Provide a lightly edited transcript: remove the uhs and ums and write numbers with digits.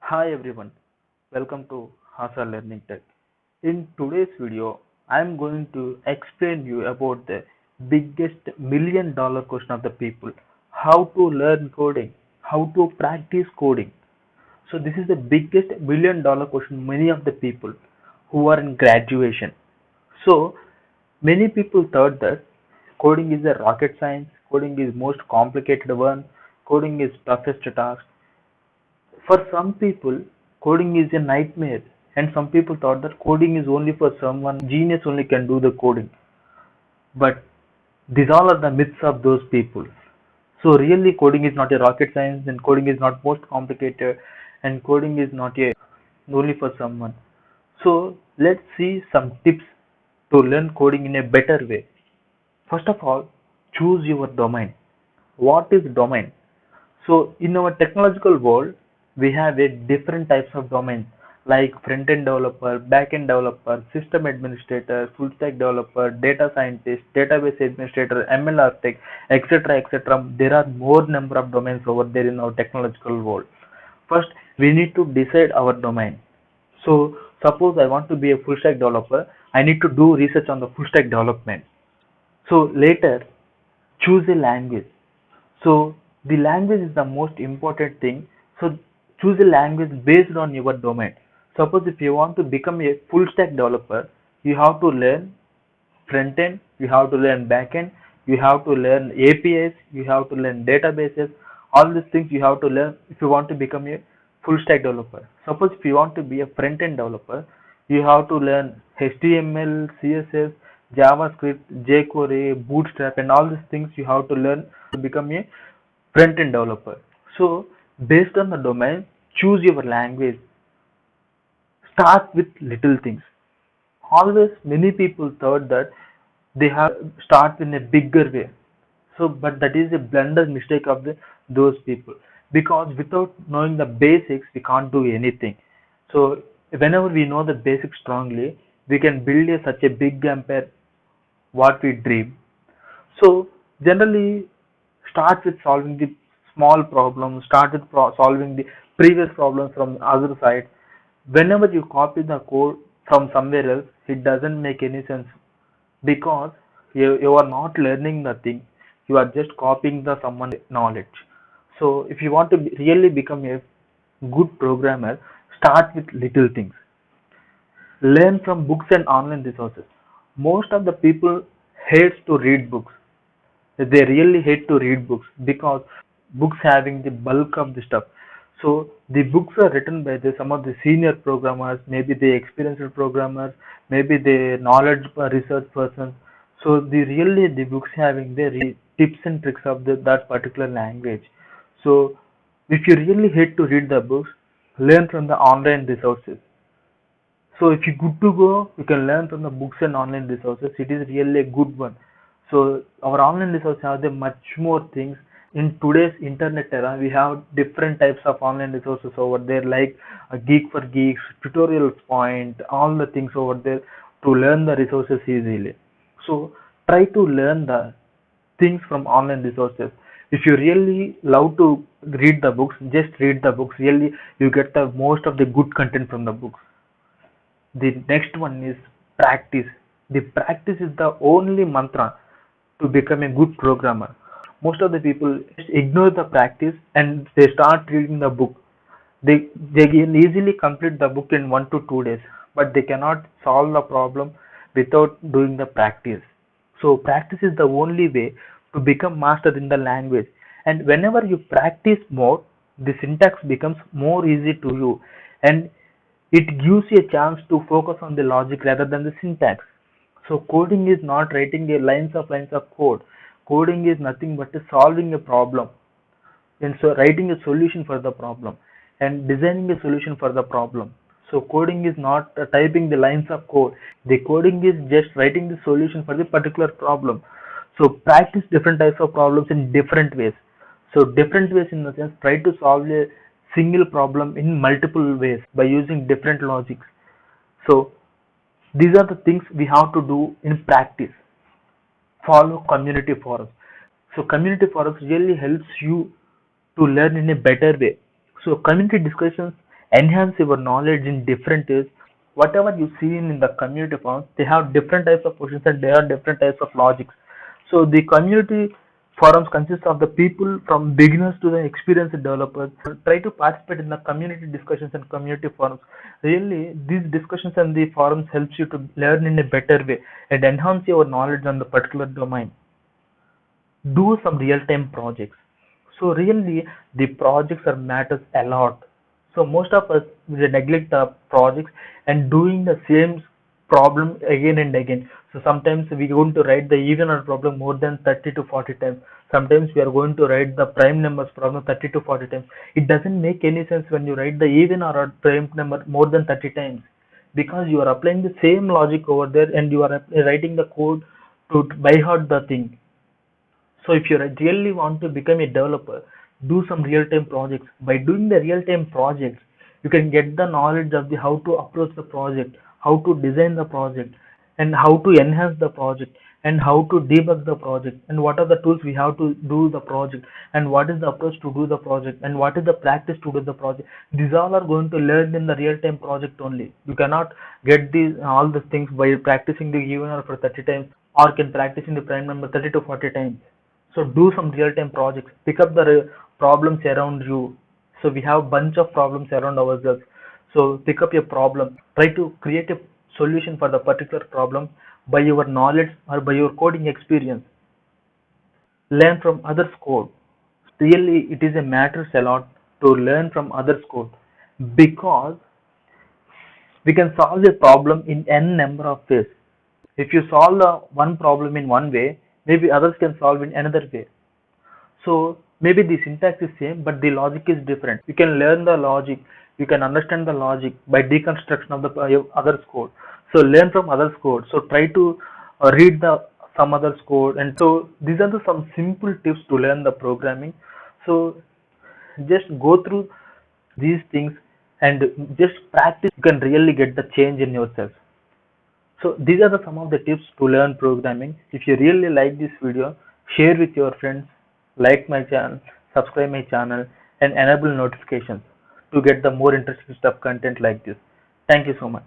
Hi everyone, welcome to Hasa Learning Tech. In today's video, I am going to explain you about the biggest $1 million question of the people: how to learn coding, how to practice coding. So this is the biggest $1 million question many of the people who are in graduation. So many people thought that coding is a rocket science, coding is most complicated one, coding is toughest task. For some people, coding is a nightmare, and some people thought that coding is only for someone genius only can do the coding. But these all are the myths of those people. So really, coding is not a rocket science, and coding is not most complicated, and coding is not a only for someone. So let's see some tips to learn coding in a better way. First of all, choose your domain. What is domain? So in our technological world, we have a different types of domains like front-end developer, back-end developer, system administrator, full-stack developer, data scientist, database administrator, ML architect, etc., etc. There are more number of domains over there in our technological world. First, we need to decide our domain. So suppose I want to be a full-stack developer, I need to do research on the full-stack development. So later, choose a language. So the language is the most important thing. So choose a language based on your domain. Suppose if you want to become a full stack developer, you have to learn front end, you have to learn back end, you have to learn APIs, you have to learn databases. All these things you have to learn if you want to become a full stack developer. Suppose if you want to be a front end developer, you have to learn HTML, CSS, JavaScript, jQuery, Bootstrap, and all these things you have to learn to become a front end developer. So based on the domain, choose your language. Start with little things. Always many people thought that they have start in a bigger way. So but that is a blunder mistake of those people, because without knowing the basics we can't do anything. So whenever we know the basics strongly, we can build such a big empire what we dream. So generally, start with solving the small problems, start with solving the previous problems from other side. Whenever you copy the code from somewhere else, it doesn't make any sense, because you are not learning nothing, you are just copying the someone knowledge. So if you want to really become a good programmer, start with little things. Learn from books and online resources. Most of the people hates to read books. They really hate to read books because books having the bulk of the stuff. So the books are written by some of the senior programmers, maybe the experienced programmers, maybe the knowledge research persons. So the books having the tips and tricks of that particular language. So if you really hate to read the books, learn from the online resources. So if you're good to go, you can learn from the books and online resources. It is really a good one. So our online resources have the much more things. In today's internet era, we have different types of online resources over there, like Geek for Geeks, Tutorials Point, all the things over there to learn the resources easily. So try to learn the things from online resources. If you really love to read the books, just read the books. Really, you get the most of the good content from the books. The next one is practice. The practice is the only mantra to become a good programmer. Most of the people just ignore the practice and they start reading the book. They can easily complete the book in 1 to 2 days, but they cannot solve the problem without doing the practice. So practice is the only way to become master in the language. And whenever you practice more, the syntax becomes more easy to you, and it gives you a chance to focus on the logic rather than the syntax. So coding is not writing a lines of code. Coding is nothing but solving a problem, and so writing a solution for the problem and designing a solution for the problem. So coding is not typing the lines of code. The coding is just writing the solution for the particular problem. So practice different types of problems in different ways. So different ways in the sense, try to solve a single problem in multiple ways by using different logics. So these are the things we have to do in practice. Follow community forums. So community forums really helps you to learn in a better way. So community discussions enhance your knowledge in different ways. Whatever you see in the community forums, they have different types of questions and they have different types of logics. So the community forums consist of the people from beginners to the experienced developers. Try to participate in the community discussions and community forums. Really, these discussions and the forums helps you to learn in a better way and enhance your knowledge on the particular domain. Do some real-time projects. So really, the projects are matters a lot. So most of us we neglect the projects and doing the same problem again and again. So sometimes we are going to write the even odd problem more than 30 to 40 times. Sometimes we are going to write the prime numbers problem 30 to 40 times. It doesn't make any sense when you write the even or odd prime number more than 30 times, because you are applying the same logic over there and you are writing the code to by heart the thing. So if you really want to become a developer, do some real-time projects. By doing the real-time projects, you can get the knowledge of the how to approach the project, how to design the project, and how to enhance the project, and how to debug the project, and what are the tools we have to do the project, and what is the approach to do the project, and what is the practice to do the project. These all are going to learn in the real-time project only. You cannot get these all the things by practicing the given for 30 times, or can practicing the prime number 30 to 40 times. So do some real-time projects. Pick up the problems around you. So we have bunch of problems around ourselves. So pick up your problem. Try to create a solution for the particular problem by your knowledge or by your coding experience. Learn from others' code. Really, it is a matters a lot to learn from others' code, because we can solve a problem in n number of ways. If you solve the one problem in one way, maybe others can solve in another way. So maybe the syntax is same, but the logic is different. You can learn the logic, you can understand the logic by deconstruction of the others code. So learn from others code. So try to read the some others code, and so these are the some simple tips to learn the programming. So just go through these things and just practice. You can really get the change in yourself. So these are the some of the tips to learn programming. If you really like this video, share with your friends, like my channel, subscribe my channel, and enable notifications to get the more interesting stuff content like this. Thank you so much.